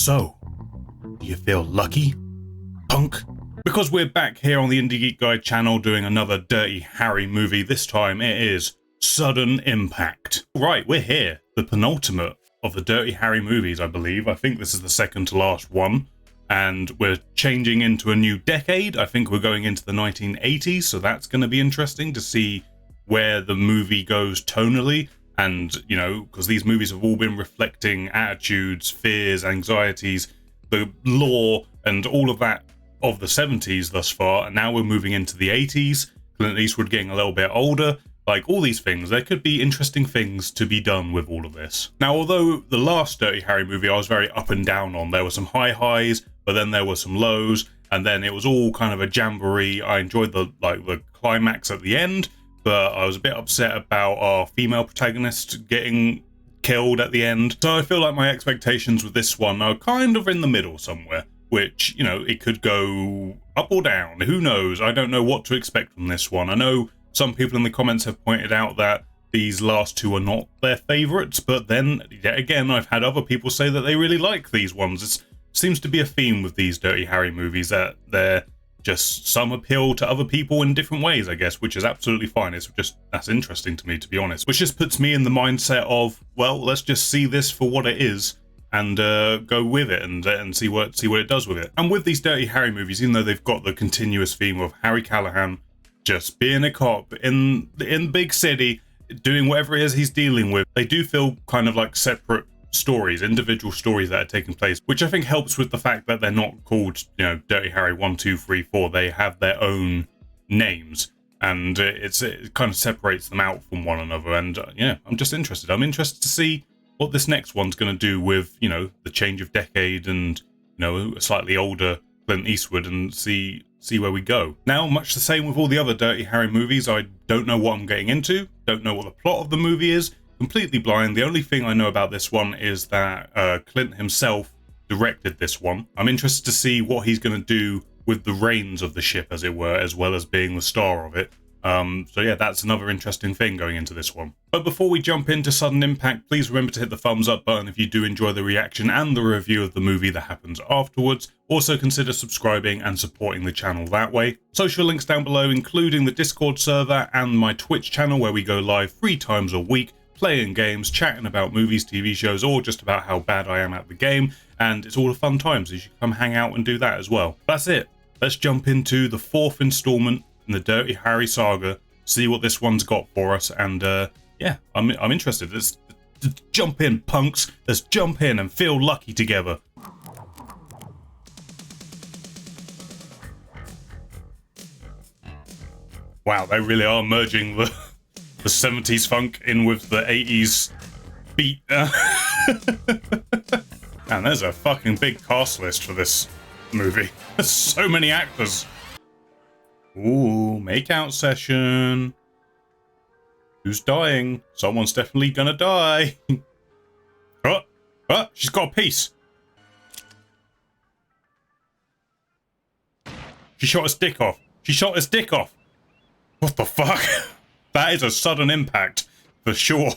So, do you feel lucky, punk? Because we're back here on the IndieGeekGuy channel doing another Dirty Harry movie. This time it is Sudden Impact. Right, we're here. The penultimate of the Dirty Harry movies, I believe. I think this is the second to last one. And we're changing into a new decade. I think we're going into the 1980s, so that's going to be interesting to see where the movie goes tonally. And, you know, because these movies have all been reflecting attitudes, fears, anxieties, the law, and all of that of the 70s thus far. And now we're moving into the 80s. Clint Eastwood getting a little bit older. Like, all these things. There could be interesting things to be done with all of this. Now, although the last Dirty Harry movie I was very up and down on. There were some high highs, but then there were some lows. And then it was all kind of a jamboree. I enjoyed the climax at the end. But I was a bit upset about our female protagonist getting killed at the end. So I feel like my expectations with this one are kind of in the middle somewhere, which, you know, it could go up or down. Who knows? I don't know what to expect from this one. I know some people in the comments have pointed out that these last two are not their favourites, but then, yet again, I've had other people say that they really like these ones. It seems to be a theme with these Dirty Harry movies, that they're just some appeal to other people in different ways, I guess, which is absolutely fine. It's just, that's interesting to me, to be honest. Which just puts me in the mindset of, well, let's just see this for what it is and go with it and see what it does with it. And with these Dirty Harry movies, even though they've got the continuous theme of Harry Callahan just being a cop in big city, doing whatever it is he's dealing with, they do feel kind of like separate stories, individual stories that are taking place, which I think helps with the fact that they're not called, you know, Dirty Harry 1, 2, 3, 4. They have their own names, and it kind of separates them out from one another. And yeah, I'm just interested. I'm interested to see what this next one's going to do with, you know, the change of decade and, you know, a slightly older Clint Eastwood, and see where we go. Now, much the same with all the other Dirty Harry movies, I don't know what I'm getting into, don't know what the plot of the movie is. Completely blind. The only thing I know about this one is that Clint himself directed this one. I'm interested to see what he's going to do with the reins of the ship, as it were, as well as being the star of it. So yeah, that's another interesting thing going into this one. But before we jump into Sudden Impact, please remember to hit the thumbs up button if you do enjoy the reaction and the review of the movie that happens afterwards. Also consider subscribing and supporting the channel that way. Social links down below, including the Discord server and my Twitch channel, where we go live 3 times a week, playing games, chatting about movies, TV shows, or just about how bad I am at the game. And it's all a fun time, so you should come hang out and do that as well. That's it. Let's jump into the 4th installment in the Dirty Harry saga, see what this one's got for us, and yeah, I'm interested. Let's jump in, punks. Let's jump in and feel lucky together. Wow, they really are merging the 70s funk in with the 80s beat. Man, there's a fucking big cast list for this movie. There's so many actors. Ooh, make-out session. Who's dying? Someone's definitely gonna die. Oh, she's got a piece. She shot his dick off. She shot his dick off. What the fuck? That is a sudden impact, for sure.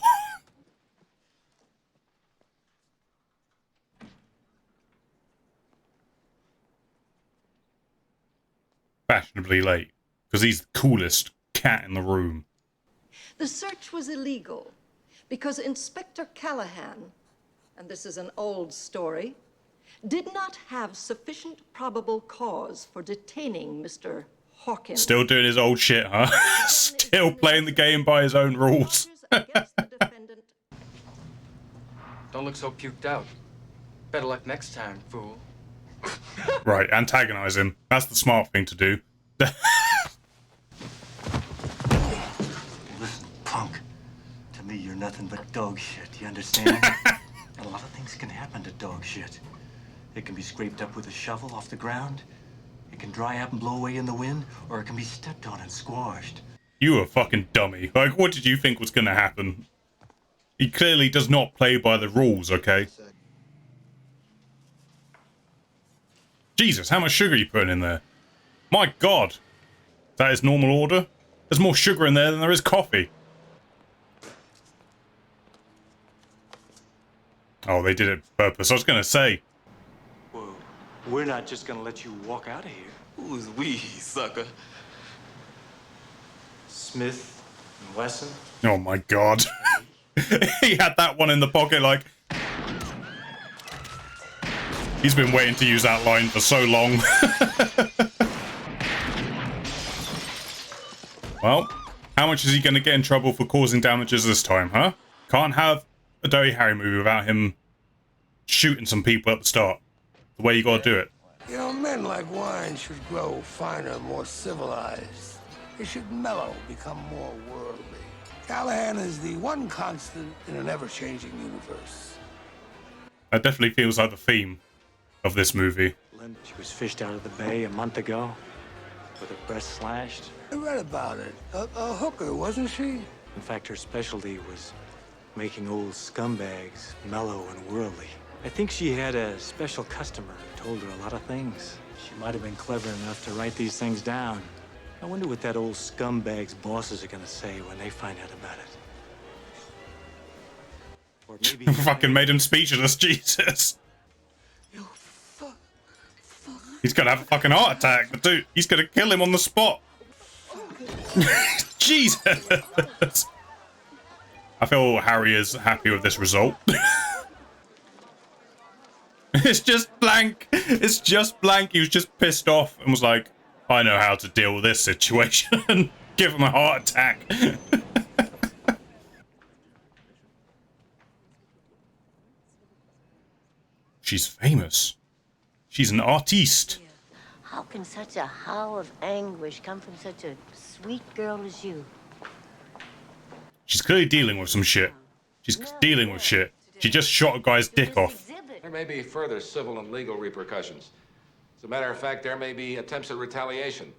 Fashionably late, because he's the coolest cat in the room. The search was illegal because Inspector Callahan, and this is an old story, did not have sufficient probable cause for detaining Mr. Hawkins. Still doing his old shit, huh? Still playing the game by his own rules. Don't look so puked out. Better luck next time, fool. Right, antagonize him. That's the smart thing to do. Listen, punk. To me, you're nothing but dog shit, you understand? And a lot of things can happen to dog shit. It can be scraped up with a shovel off the ground. It can dry up and blow away in the wind, or it can be stepped on and squashed. You a fucking dummy. Like, what did you think was gonna happen? He clearly does not play by the rules, okay? Jesus, how much sugar are you putting in there? My God. That is normal order? There's more sugar in there than there is coffee. Oh, they did it on purpose. I was gonna say. We're not just gonna let you walk out of here. Who's we, sucker? Smith and Wesson. Oh my god. He had that one in the pocket like... He's been waiting to use that line for so long. Well, how much is he going to get in trouble for causing damages this time, huh? Can't have a Dirty Harry movie without him shooting some people at the start. The way you gotta do it. You know, men like wine should grow finer, more civilized. They should mellow, become more worldly. Callahan is the one constant in an ever-changing universe. That definitely feels like the theme of this movie. She was fished out of the bay a month ago with her breast slashed. I read about it. A hooker, wasn't she? In fact, her specialty was making old scumbags mellow and worldly. I think she had a special customer who told her a lot of things. She might have been clever enough to write these things down. I wonder what that old scumbag's bosses are gonna say when they find out about it. Or maybe Fucking made him speechless, Jesus. You fuck. He's gonna have a fucking heart attack. The dude, he's gonna kill him on the spot. Jesus. I feel Harry is happy with this result. It's just blank. It's just blank. He was just pissed off and was like, I know how to deal with this situation. Give him a heart attack. She's famous. She's an artiste. How can such a howl of anguish come from such a sweet girl as you? She's clearly dealing with some shit. She's dealing with shit. She just shot a guy's dick off. There may be further civil and legal repercussions. As a matter of fact, there may be attempts at retaliation.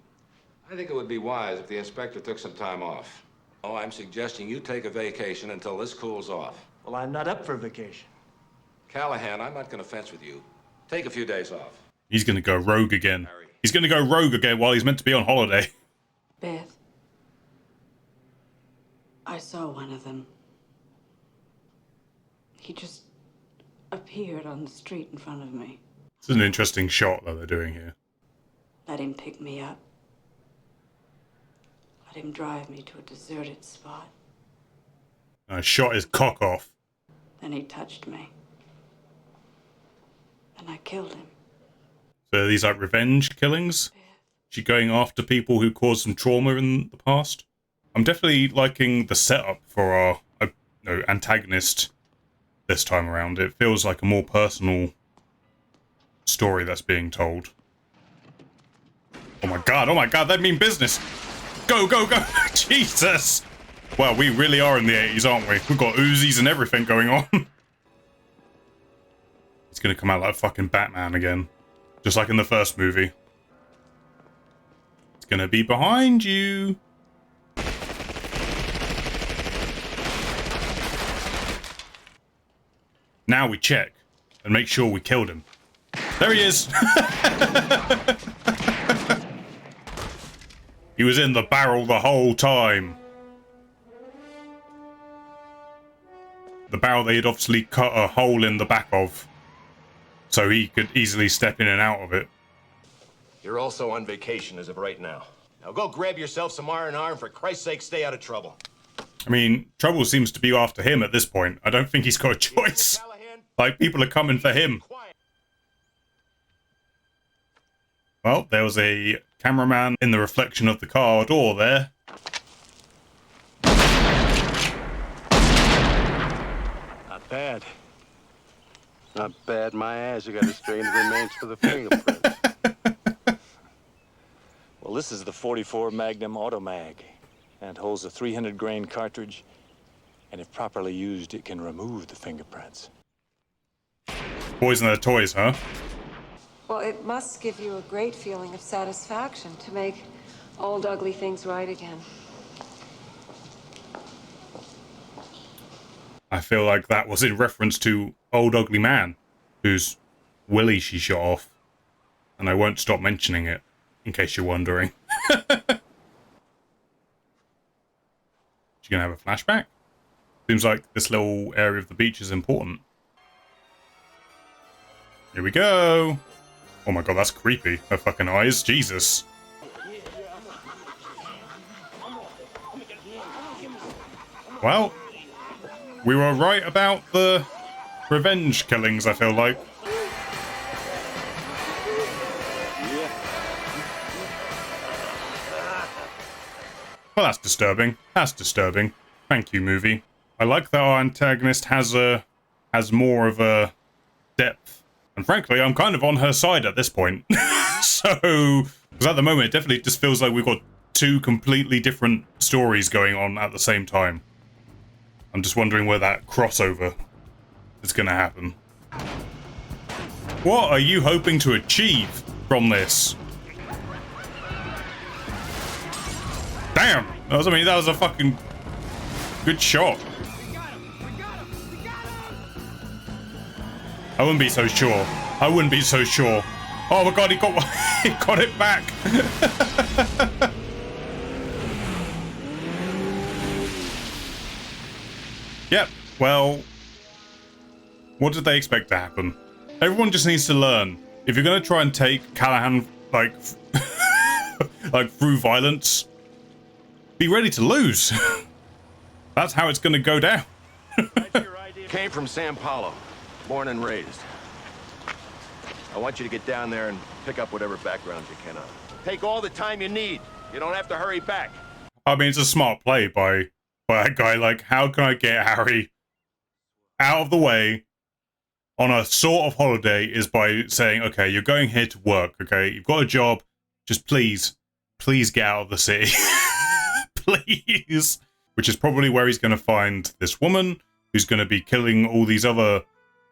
I think it would be wise if the inspector took some time off. Oh, I'm suggesting you take a vacation until this cools off. Well, I'm not up for vacation. Callahan, I'm not going to fence with you. Take a few days off. He's gonna go rogue again. He's gonna go rogue again while he's meant to be on holiday. Beth, I saw one of them. He just appeared on the street in front of me. It's an interesting shot that they're doing here. Let him pick me up. Let him drive me to a deserted spot. I shot his cock off. Then he touched me. And I killed him. So are these like revenge killings? She going after people who caused some trauma in the past? I'm definitely liking the setup for our antagonist this time around. It feels like a more personal story that's being told. Oh my god, they mean business! Go, go, go! Jesus! Well, we really are in the 80s, aren't we? We've got Uzis and everything going on. It's gonna come out like fucking Batman again. Just like in the first movie. It's gonna be behind you. Now we check and make sure we killed him. There he is! He was in the barrel the whole time. The barrel they had obviously cut a hole in the back of, so he could easily step in and out of it. You're also on vacation as of right now. Now go grab yourself some R&R and for Christ's sake, stay out of trouble. I mean, trouble seems to be after him at this point. I don't think he's got a choice. Like, people are coming for him. Well, there was a cameraman in the reflection of the car door there. Not bad. Not bad, my ass. You got to straighten the remains for the fingerprints. Well, this is the 44 Magnum Automag, and it holds a 300 grain cartridge, and if properly used, it can remove the fingerprints. Boys and their toys, huh? Well, it must give you a great feeling of satisfaction to make old ugly things right again. I feel like that was in reference to Old Ugly Man, whose willy she shot off. And I won't stop mentioning it, in case you're wondering. She's gonna have a flashback? Seems like this little area of the beach is important. Here we go! Oh my god, that's creepy. Her fucking eyes. Jesus. Well, we were right about the revenge killings, I feel like. Well, that's disturbing. That's disturbing. Thank you, movie. I like that our antagonist has more of a depth. And frankly, I'm kind of on her side at this point. So, because at the moment, it definitely just feels like we've got two completely different stories going on at the same time. I'm just wondering where that crossover is going to happen. What are you hoping to achieve from this? Damn! That was a fucking good shot. I wouldn't be so sure. I wouldn't be so sure. Oh my god, he got he got it back. Yep, well, what did they expect to happen? Everyone just needs to learn. If you're gonna try and take Callahan, like, like through violence, be ready to lose. That's how it's gonna go down. Came from San Paulo, born and raised. I want you to get down there and pick up whatever background you can on. Take all the time you need. You don't have to hurry back. I mean, it's a smart play by a guy. Like, how can I get Harry out of the way on a sort of holiday is by saying, okay, you're going here to work, okay? You've got a job. Just please get out of the city. Please. Which is probably where he's going to find this woman who's going to be killing all these other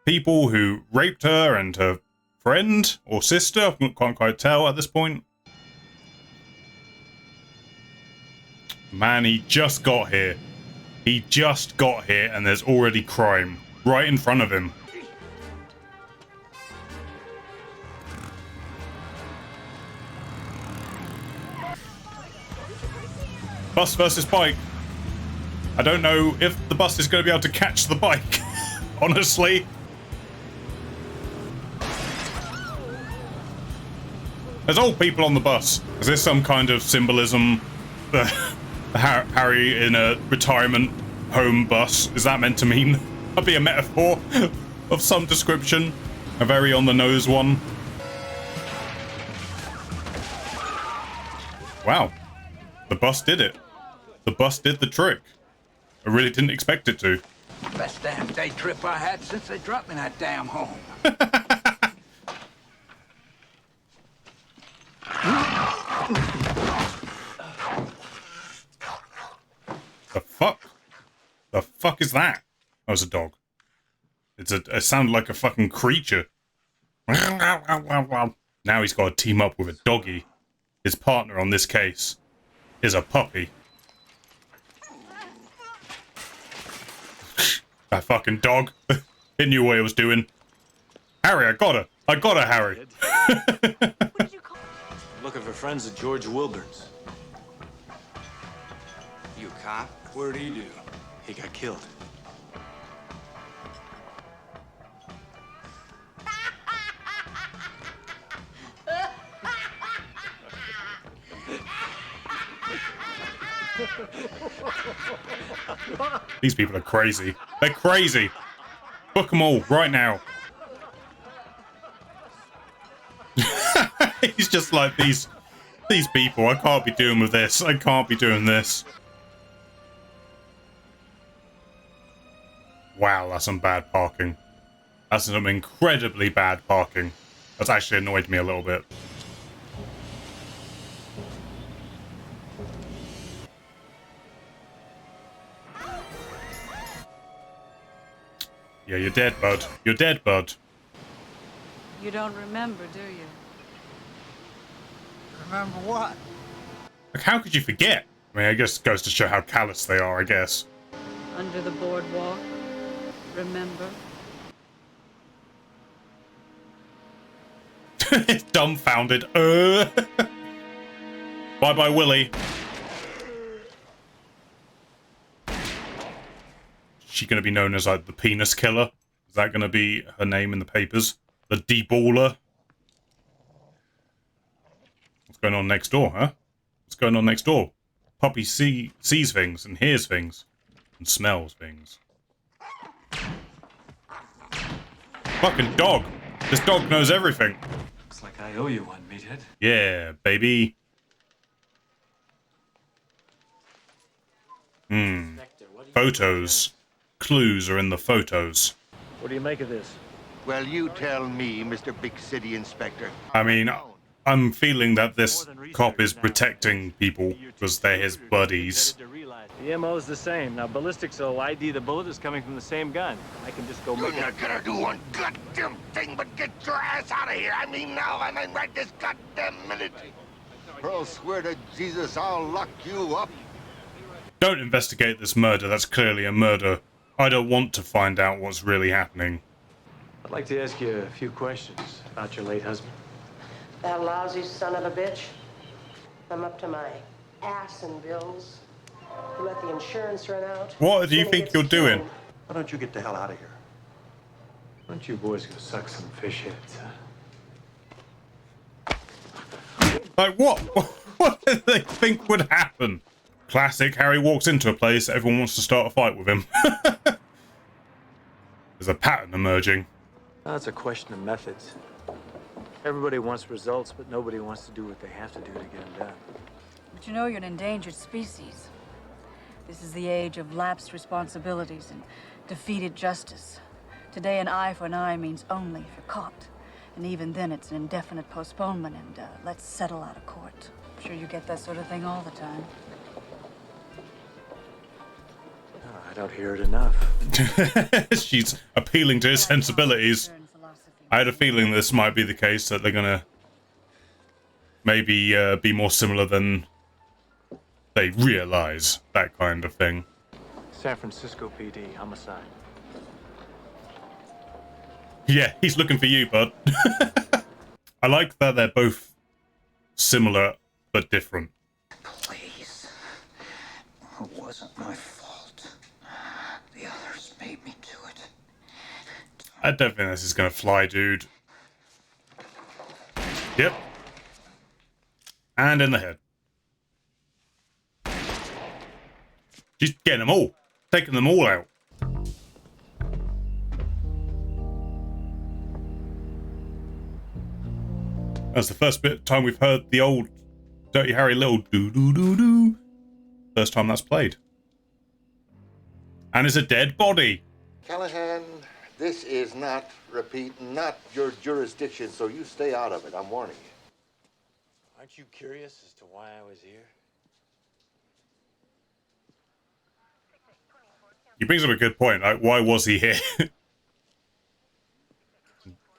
people who raped her and her friend or sister. I can't quite tell at this point. Man, he just got here. He just got here and there's already crime right in front of him. Bus versus bike. I don't know if the bus is going to be able to catch the bike, honestly. There's old people on the bus. Is this some kind of symbolism? Harry in a retirement home bus. Is that meant to mean? That'd be a metaphor of some description. A very on-the-nose one. Wow. The bus did it. The bus did the trick. I really didn't expect it to. Best damn day trip I had since they dropped me in that damn home. The fuck? The fuck is that? Oh, it's a dog. It sounded like a fucking creature. Now he's got to team up with a doggy. His partner on this case is a puppy. That fucking dog. It knew what it was doing. Harry, I got her. I got her, Harry. Looking for friends of George Wilburn's. You a cop? What'd he do? He got killed. These people are crazy. They're crazy. Book them all right now. He's just like these people. I can't be doing with this. I can't be doing this. Wow, that's some bad parking. That's some incredibly bad parking. That's actually annoyed me a little bit. Yeah, you're dead, bud. You're dead, bud. You don't remember, do you? Remember what? Like, how could you forget? I mean, I guess it goes to show how callous they are, I guess. Under the boardwalk, remember? Dumbfounded. Bye-bye, Willie. Is she going to be known as, like, the penis killer? Is that going to be her name in the papers? The deballer? going on next door, huh? What's going on next door? Puppy sees things and hears things and smells things. Fucking dog. This dog knows everything. Looks like I owe you one, meathead. Yeah, baby. Photos. Clues are in the photos. What do you make of this? Well, you tell me, Mr. Big City Inspector. I mean, I'm feeling that this cop is protecting people because they're his buddies. The MO's the same. Now, ballistics will ID the bullet is coming from the same gun. I can just go You're make not gonna do one goddamn thing but get your ass out of here. I mean now, I mean right this goddamn minute. Or I'll swear to Jesus I'll lock you up. Don't investigate this murder. That's clearly a murder. I don't want to find out what's really happening. I'd like to ask you a few questions about your late husband. That lousy son of a bitch. I'm up to my ass in bills. You let the insurance run out. What do you think you're doing? Why don't you get the hell out of here? Why don't you boys go suck some fish heads, huh? Like, what? What did they think would happen? Classic, Harry walks into a place, everyone wants to start a fight with him. There's a pattern emerging. Well, it's a question of methods. Everybody wants results, but nobody wants to do what they have to do to get them done. But you know you're an endangered species. This is the age of lapsed responsibilities and defeated justice. Today, an eye for an eye means only if you're caught. And even then, it's an indefinite postponement and let's settle out of court. I'm sure you get that sort of thing all the time. I don't hear it enough. She's appealing to his sensibilities. I had a feeling this might be the case, that they're gonna maybe be more similar than they realize, that kind of thing. San Francisco PD, homicide. Yeah, he's looking for you, bud. I like that they're both similar but different. Please. It wasn't my fault. The others made me do it. I don't think this is gonna fly, dude. Yep. And in the head. She's getting them all. Taking them all out. That's the first time we've heard the old Dirty Harry little doo-doo-doo-doo. First time that's played. And it's a dead body. Callahan, this is not, repeat, not your jurisdiction, so you stay out of it. I'm warning you. Aren't you curious as to why I was here? He brings up a good point. Like, why was he here?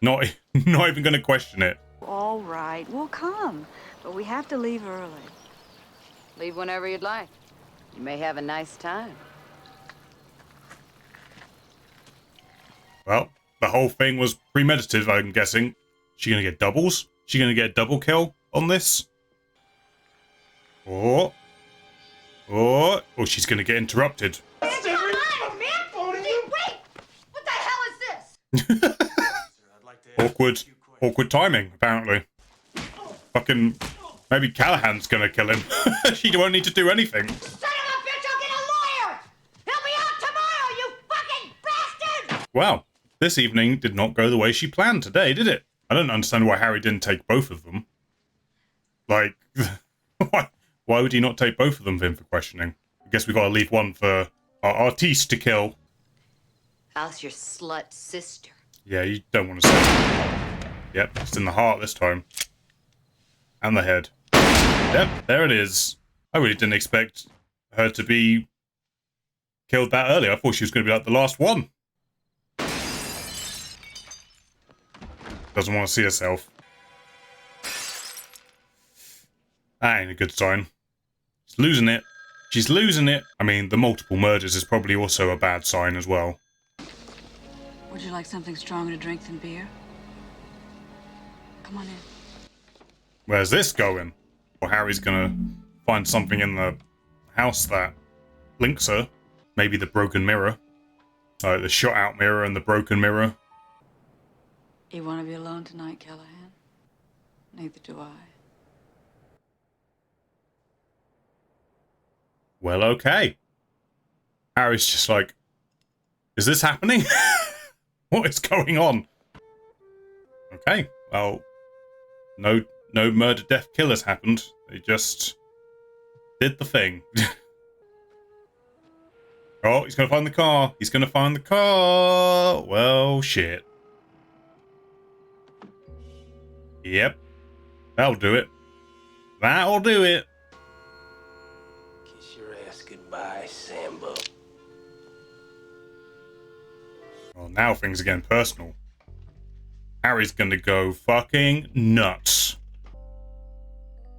not even going to question it. All right, we'll come. But we have to leave early. Leave whenever you'd like. You may have a nice time. Well, the whole thing was premeditative, I'm guessing. She gonna get doubles? She gonna get a double kill on this? Or she's gonna get interrupted. Come on, man! Wait! What the hell is this? Awkward timing, apparently. Fucking, maybe Callahan's gonna kill him. She won't need to do anything. Son of a bitch, I'll get a lawyer! Help me out tomorrow, you fucking bastard! Wow, this evening did not go the way she planned today, did it? I don't understand why Harry didn't take both of them. Like, why would he not take both of them for him for questioning? I guess we gotta leave one for our artiste to kill. How's your slut sister? Yeah, you don't want to say that. Yep, it's in the heart this time. And the head. Yep, there it is. I really didn't expect her to be killed that early. I thought she was going to be like the last one. Doesn't want to see herself. That ain't a good sign. She's losing it. She's losing it. I mean, the multiple murders is probably also a bad sign as well. Would you like something stronger to drink than beer? Come on in. Where's this going? Well, Harry's gonna find something in the house that links her. Maybe the broken mirror. The shot out mirror and the broken mirror. You want to be alone tonight, Callahan? Neither do I. Well, okay. Harry's just like, is this happening? What is going on? Okay, well, no murder, death, killers happened. They just did the thing. Oh, he's gonna find the car. He's gonna find the car. Well, shit. Yep. That'll do it. That'll do it. Kiss your ass goodbye, Sambo. Well, now things are getting personal. Harry's gonna go fucking nuts.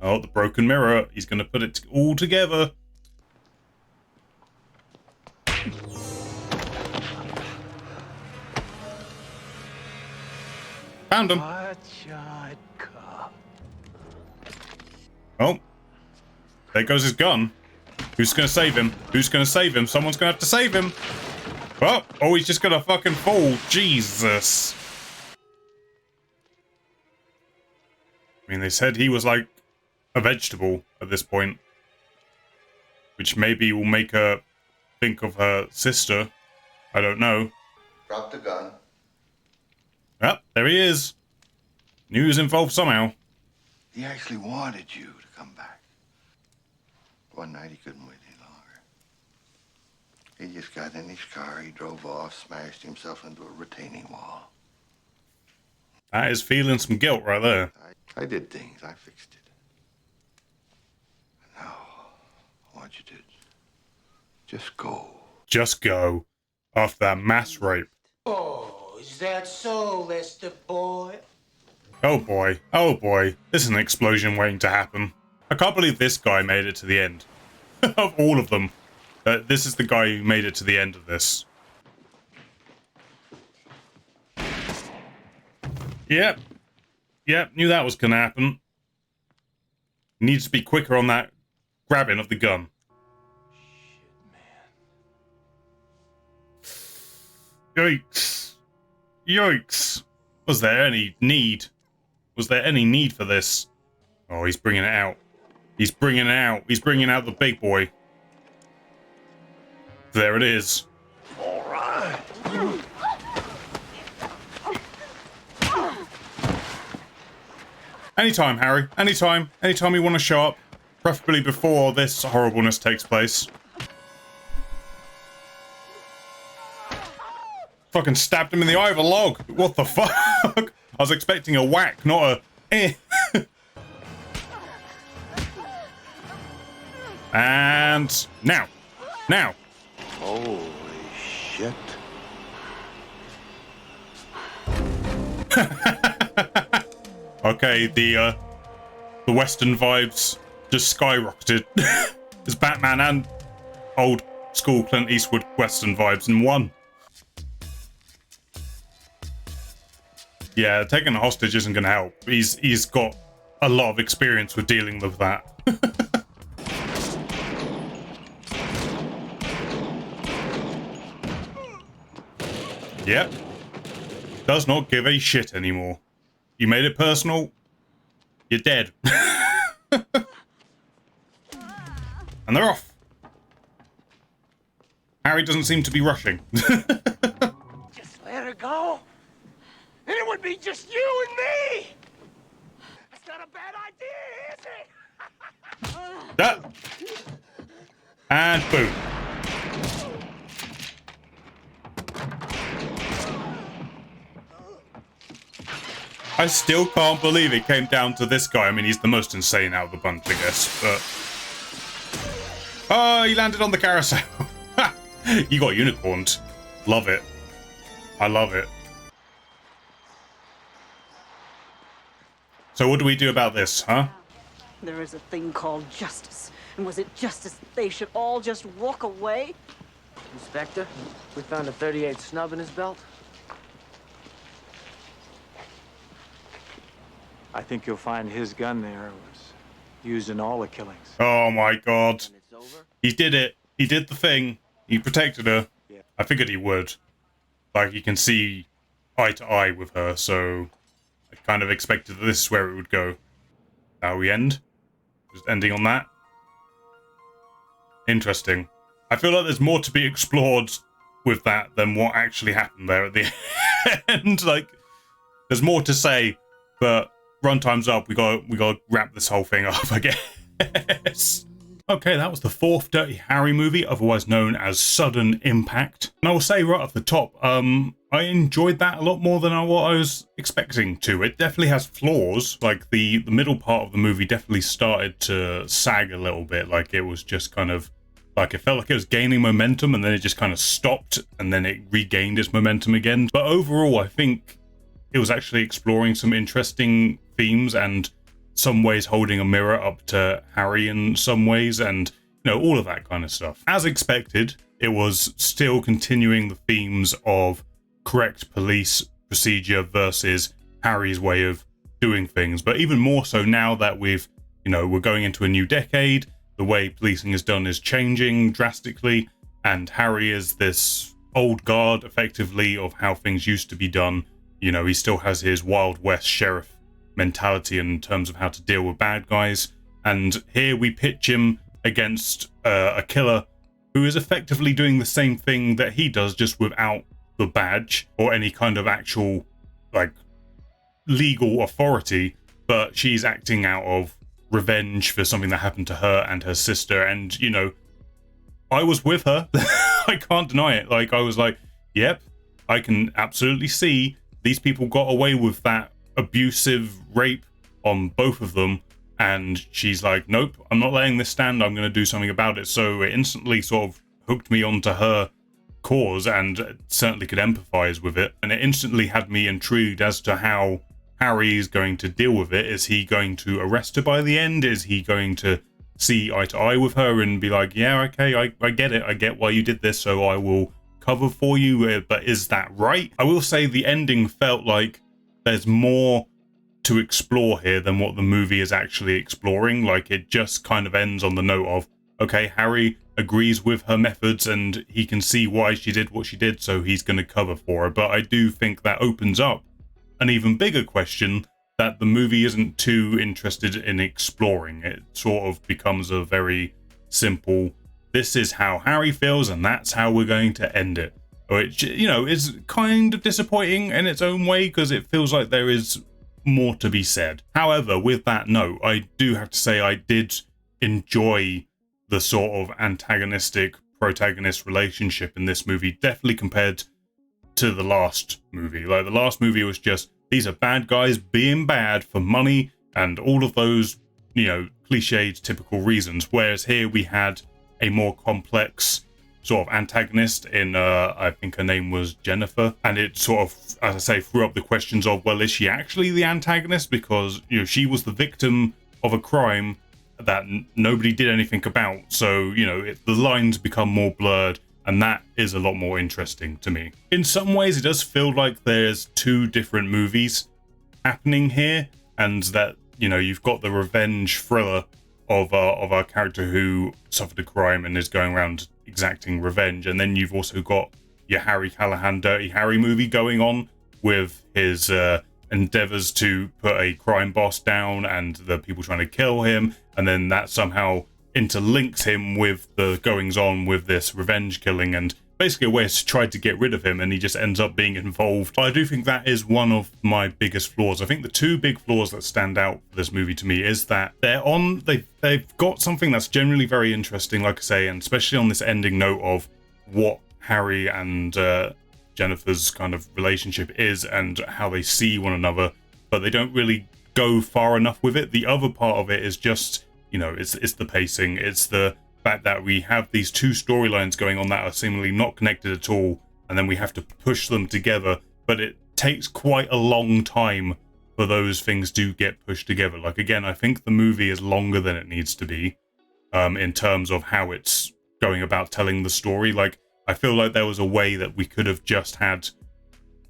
Oh, the broken mirror. He's gonna put it all together. Found him. Oh. There goes his gun. Who's gonna save him? Who's gonna save him? Someone's gonna have to save him. Oh, he's just gonna fucking fall. Jesus. I mean, they said he was like a vegetable at this point. Which maybe will make her think of her sister. I don't know. Drop the gun. Yep, there he is. Knew he was involved somehow. He actually wanted you to come back. One night he couldn't wait any longer. He just got in his car, he drove off, smashed himself into a retaining wall. That is feeling some guilt right there. I did things, I fixed it. Now, I want you to just go. Just go. After that mass rape. Oh, is that so, Lester boy? Oh boy. Oh boy. This is an explosion waiting to happen. I can't believe this guy made it to the end. Of all of them. This is the guy who made it to the end of this. Yep. Yep, knew that was gonna happen. Needs to be quicker on that grabbing of the gun. Yikes. Yikes. Was there any need? Was there any need for this? Oh, he's bringing it out. He's bringing it out. He's bringing out the big boy. There it is. All right. Anytime, Harry. Anytime. Anytime you want to show up. Preferably before this horribleness takes place. Fucking stabbed him in the eye with a log. What the fuck? I was expecting a whack, not a eh. And now. Now. Holy shit. Okay, the Western vibes just skyrocketed. There's Batman and old school Clint Eastwood Western vibes in one. Yeah, taking a hostage isn't gonna help. He's got a lot of experience with dealing with that. Yep. Does not give a shit anymore. You made it personal, you're dead. And they're off. Harry doesn't seem to be rushing. Just let her go. And it would be just you and me. That's not a bad idea, is it? That. And boom. I still can't believe it came down to this guy. I mean, he's the most insane out of the bunch, I guess. But oh, he landed on the carousel. You got unicorned. Love it. I love it. So what do we do about this, huh? There is a thing called justice. And was it justice that they should all just walk away? Inspector, we found a .38 snub in his belt. I think you'll find his gun there was used in all the killings. Oh my god. He did it. He did the thing. He protected her. Yeah. I figured he would. Like, you can see eye to eye with her, so I kind of expected that this is where it would go. How we end? Just ending on that. Interesting. I feel like there's more to be explored with that than what actually happened there at the end. Like, there's more to say, but runtime's up. We got to wrap this whole thing up, I guess. Okay, that was the fourth Dirty Harry movie, otherwise known as Sudden Impact. And I will say right off the top, I enjoyed that a lot more than what I was expecting to. It definitely has flaws. Like, the middle part of the movie definitely started to sag a little bit. Like, it was just kind of, like, it felt like it was gaining momentum, and then it just kind of stopped, and then it regained its momentum again. But overall, I think it was actually exploring some interesting themes, and some ways holding a mirror up to Harry in some ways, and, you know, all of that kind of stuff. As expected, it was still continuing the themes of correct police procedure versus Harry's way of doing things. But even more so now that we're going into a new decade, the way policing is done is changing drastically, and Harry is this old guard, effectively, of how things used to be done. You know, he still has his Wild West sheriff mentality in terms of how to deal with bad guys, and here we pitch him against a killer who is effectively doing the same thing that he does, just without the badge or any kind of actual, like, legal authority, but she's acting out of revenge for something that happened to her and her sister. And, you know, I was with her. I can't deny it. Like, I was like, yep, I can absolutely see these people got away with that abusive rape on both of them, and she's like, nope, I'm not letting this stand, I'm going to do something about it. So it instantly sort of hooked me onto her cause, and certainly could empathize with it, and it instantly had me intrigued as to how Harry's going to deal with it. Is he going to arrest her by the end? Is he going to see eye to eye with her and be like, yeah, okay, I get it, I get why you did this, so I will cover for you, but is that right? I will say the ending felt like there's more to explore here than what the movie is actually exploring. Like, it just kind of ends on the note of, okay, Harry agrees with her methods and he can see why she did what she did, so he's going to cover for her. But I do think that opens up an even bigger question that the movie isn't too interested in exploring. It sort of becomes a very simple, this is how Harry feels and that's how we're going to end it. Which, you know, is kind of disappointing in its own way, because it feels like there is more to be said. However, with that note, I do have to say I did enjoy the sort of antagonistic protagonist relationship in this movie, definitely compared to the last movie. Like, the last movie was just, these are bad guys being bad for money and all of those, you know, cliched typical reasons, whereas here we had a more complex sort of antagonist in, I think her name was Jennifer, and it sort of, as I say, threw up the questions of, well, is she actually the antagonist? Because, you know, she was the victim of a crime that nobody did anything about, so, you know, the lines become more blurred, and that is a lot more interesting to me. In some ways, it does feel like there's two different movies happening here, and that, you know, you've got the revenge thriller of our character who suffered a crime and is going around exacting revenge, and then you've also got your Harry Callahan Dirty Harry movie going on with his endeavors to put a crime boss down and the people trying to kill him, and then that somehow interlinks him with the goings on with this revenge killing, and basically a way to try to get rid of him, and he just ends up being involved. I do think that is one of my biggest flaws. I think the two big flaws that stand out for this movie to me is that they've got something that's generally very interesting, like I say, and especially on this ending note of what Harry and Jennifer's kind of relationship is and how they see one another, but they don't really go far enough with it. The other part of it is just, you know, it's the pacing, it's the fact that we have these two storylines going on that are seemingly not connected at all, and then we have to push them together, but it takes quite a long time for those things to get pushed together. Like, again, I think the movie is longer than it needs to be in terms of how it's going about telling the story. Like, I feel like there was a way that we could have just had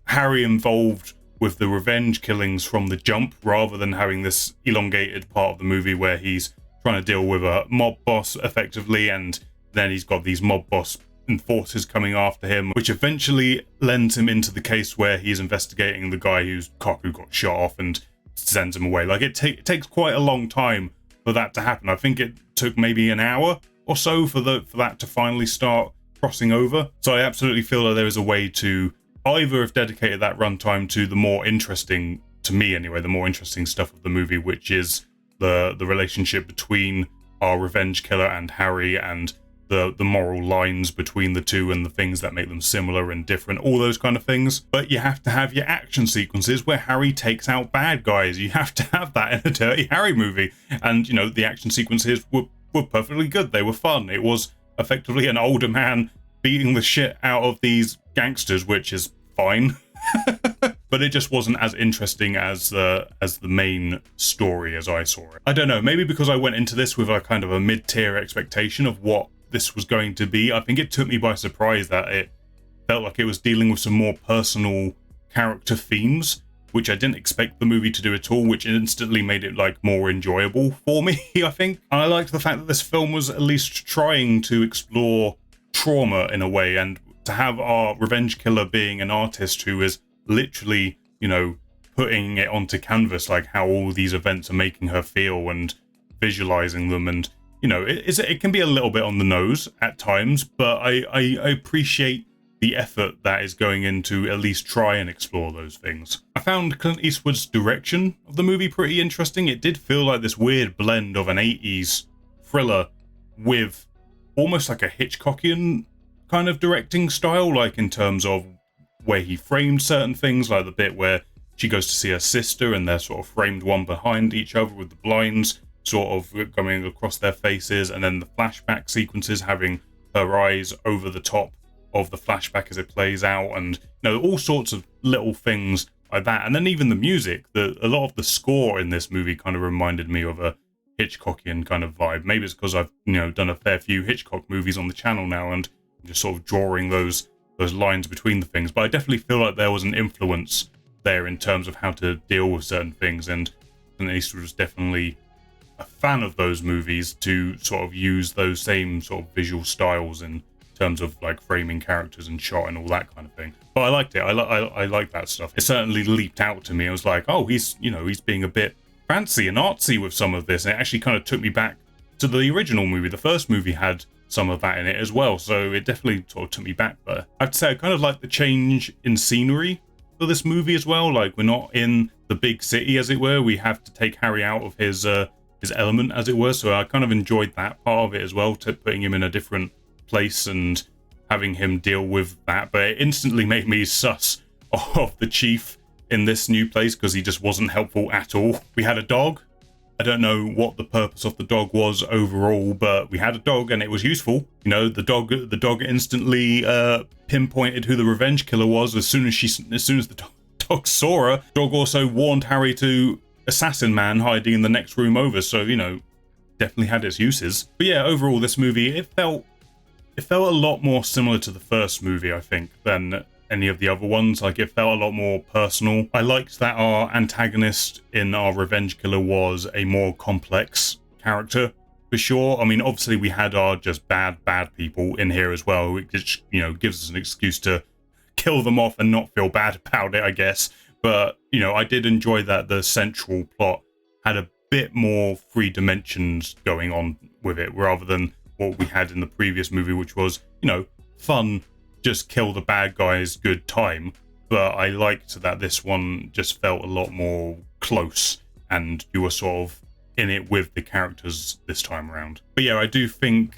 Harry involved with the revenge killings from the jump, rather than having this elongated part of the movie where he's trying to deal with a mob boss effectively, and then he's got these mob boss enforcers coming after him, which eventually lends him into the case where he's investigating the guy who got shot off and sends him away. Like, it takes quite a long time for that to happen. I think it took maybe an hour or so for that to finally start crossing over. So I absolutely feel like there is a way to either have dedicated that runtime to the more interesting, to me anyway, the more interesting stuff of the movie, which is the relationship between our revenge killer and Harry, and the moral lines between the two and the things that make them similar and different, all those kind of things. But you have to have your action sequences where Harry takes out bad guys. You have to have that in a Dirty Harry movie. And, you know, the action sequences were perfectly good. They were fun. It was effectively an older man beating the shit out of these gangsters, which is fine. But it just wasn't as interesting as the main story as I saw it. I don't know, maybe because I went into this with a kind of a mid-tier expectation of what this was going to be. I think it took me by surprise that it felt like it was dealing with some more personal character themes, which I didn't expect the movie to do at all, which instantly made it like more enjoyable for me, I think. I liked the fact that this film was at least trying to explore trauma in a way, and to have our revenge killer being an artist who is literally, you know, putting it onto canvas, like how all these events are making her feel and visualizing them. And, you know, it can be a little bit on the nose at times, but I appreciate the effort that is going into at least try and explore those things. I found Clint Eastwood's direction of the movie pretty interesting. It did feel like this weird blend of an 80s thriller with almost like a Hitchcockian kind of directing style, like in terms of where he framed certain things, like the bit where she goes to see her sister and they're sort of framed one behind each other with the blinds sort of going across their faces, and then the flashback sequences having her eyes over the top of the flashback as it plays out, and, you know, all sorts of little things like that. And then even the music, a lot of the score in this movie kind of reminded me of a Hitchcockian kind of vibe. Maybe it's because I've, you know, done a fair few Hitchcock movies on the channel now, and I'm just sort of drawing those lines between the things. But I definitely feel like there was an influence there in terms of how to deal with certain things, and Eastwood was definitely a fan of those movies to sort of use those same sort of visual styles in terms of like framing characters and shot and all that kind of thing. But I liked it. I like that stuff. It certainly leaped out to me. I was like, oh, he's being a bit fancy and artsy with some of this. And it actually kind of took me back to the original movie. The first movie had some of that in it as well, so it definitely sort of took me back. But I have to say, I kind of like the change in scenery for this movie as well. Like, we're not in the big city, as it were. We have to take Harry out of his element, as it were. So I kind of enjoyed that part of it as well, to putting him in a different place and having him deal with that. But it instantly made me sus of the chief in this new place because he just wasn't helpful at all. We had a dog. I don't know what the purpose of the dog was overall, but we had a dog and it was useful. You know, the dog instantly pinpointed who the revenge killer was as soon as the dog saw her. The dog also warned Harry to assassin man hiding in the next room over, so, you know, definitely had its uses. But yeah, overall this movie, it felt a lot more similar to the first movie, I think, than any of the other ones. Like, it felt a lot more personal. I liked that our antagonist in our revenge killer was a more complex character, for sure. I mean, obviously we had our just bad people in here as well, which, you know, gives us an excuse to kill them off and not feel bad about it, I guess. But, you know, I did enjoy that the central plot had a bit more free dimensions going on with it, rather than what we had in the previous movie, which was, you know, fun, just kill the bad guys, good time. But I liked that this one just felt a lot more close, and you were sort of in it with the characters this time around. But yeah, I do think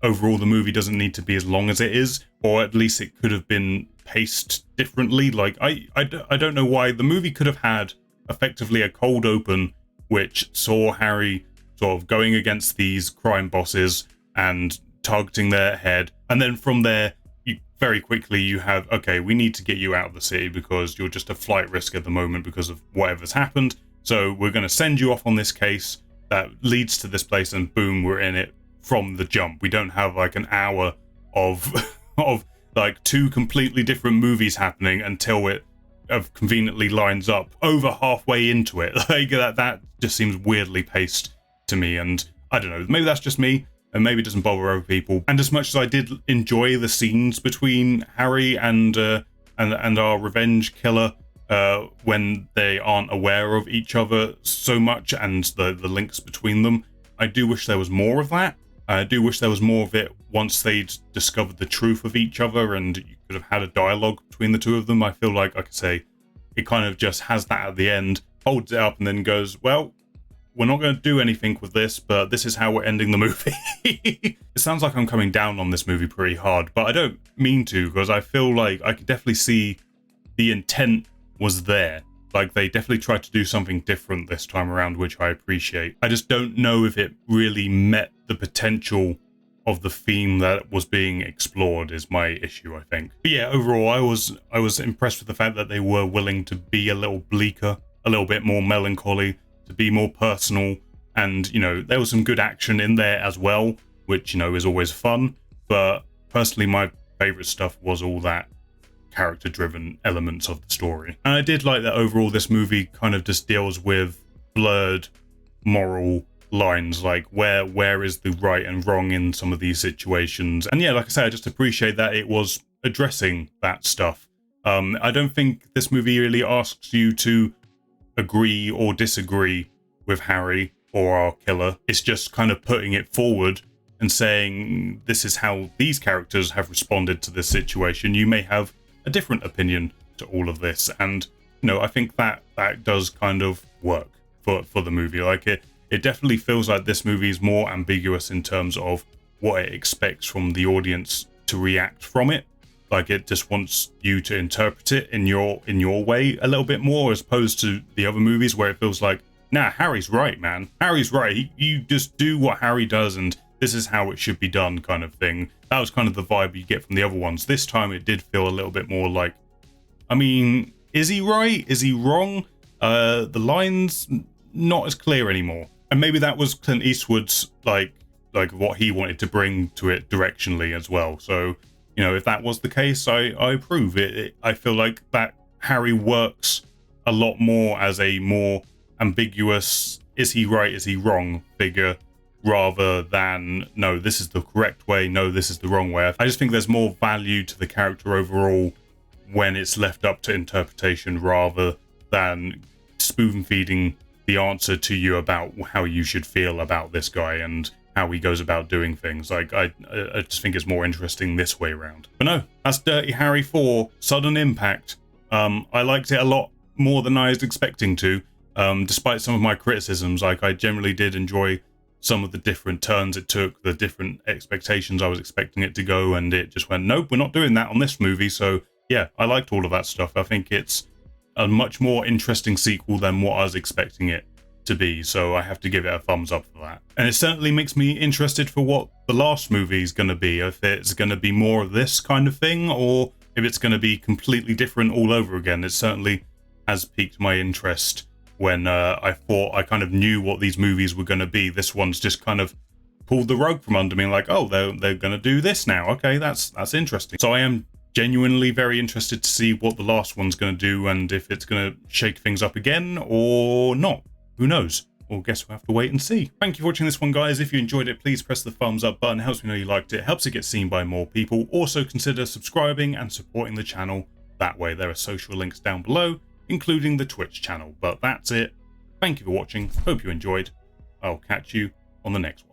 overall the movie doesn't need to be as long as it is, or at least it could have been paced differently. Like, I don't know why the movie could have had effectively a cold open which saw Harry sort of going against these crime bosses and targeting their head, and then from there very quickly you have, okay, we need to get you out of the city because you're just a flight risk at the moment because of whatever's happened, so we're going to send you off on this case that leads to this place, and boom, we're in it from the jump. We don't have like an hour of like two completely different movies happening until it conveniently lines up over halfway into it. Like, that just seems weirdly paced to me, and I don't know, maybe that's just me, and maybe it doesn't bother other people. And as much as I did enjoy the scenes between Harry and our revenge killer, when they aren't aware of each other so much, and the links between them, I do wish there was more of that. I do wish there was more of it once they'd discovered the truth of each other and you could have had a dialogue between the two of them. I feel like I could say it kind of just has that at the end, holds it up, and then goes, well, we're not going to do anything with this, but this is how we're ending the movie. It sounds like I'm coming down on this movie pretty hard, but I don't mean to, because I feel like I could definitely see the intent was there. Like, they definitely tried to do something different this time around, which I appreciate. I just don't know if it really met the potential of the theme that was being explored is my issue, I think. But yeah, overall, I was impressed with the fact that they were willing to be a little bleaker, a little bit more melancholy, to be more personal, and, you know, there was some good action in there as well, which, you know, is always fun. But personally, my favorite stuff was all that character-driven elements of the story. And I did like that overall this movie kind of just deals with blurred moral lines, like where is the right and wrong in some of these situations. And yeah, like I said, I just appreciate that it was addressing that stuff. I don't think this movie really asks you to agree or disagree with Harry or our killer. It's just kind of putting it forward and saying, this is how these characters have responded to this situation. You may have a different opinion to all of this. And, you know, I think that does kind of work for the movie. Like, it definitely feels like this movie is more ambiguous in terms of what it expects from the audience to react from it. Like, it just wants you to interpret it in your way a little bit more, as opposed to the other movies where it feels like, nah, Harry's right, man. Harry's right. You just do what Harry does, and this is how it should be done, kind of thing. That was kind of the vibe you get from the other ones. This time it did feel a little bit more like, I mean, is he right? Is he wrong? The line's not as clear anymore. And maybe that was Clint Eastwood's, like what he wanted to bring to it directionally as well. So, you know, if that was the case, I approve it. I feel like that Harry works a lot more as a more ambiguous, is he right, is he wrong figure, rather than, no, this is the correct way, no, this is the wrong way. I just think there's more value to the character overall when it's left up to interpretation, rather than spoon feeding the answer to you about how you should feel about this guy and how he goes about doing things. Like, I just think it's more interesting this way around. But no, that's Dirty Harry 4, Sudden Impact. I liked it a lot more than I was expecting to, despite some of my criticisms. Like, I generally did enjoy some of the different turns it took, the different expectations I was expecting it to go, and it just went, nope, we're not doing that on this movie. So yeah, I liked all of that stuff. I think it's a much more interesting sequel than what I was expecting it to be, so I have to give it a thumbs up for that. And it certainly makes me interested for what the last movie is going to be, if it's going to be more of this kind of thing, or if it's going to be completely different all over again. It certainly has piqued my interest when I thought I kind of knew what these movies were going to be. This one's just kind of pulled the rug from under me, like, oh, they're going to do this now. Okay, that's interesting. So I am genuinely very interested to see what the last one's going to do, and if it's going to shake things up again or not. Who knows? Well, guess we'll have to wait and see. Thank you for watching this one, guys. If you enjoyed it, please press the thumbs up button. It helps me know you liked it. Helps it get seen by more people. Also, consider subscribing and supporting the channel that way. There are social links down below, including the Twitch channel. But that's it. Thank you for watching. Hope you enjoyed. I'll catch you on the next one.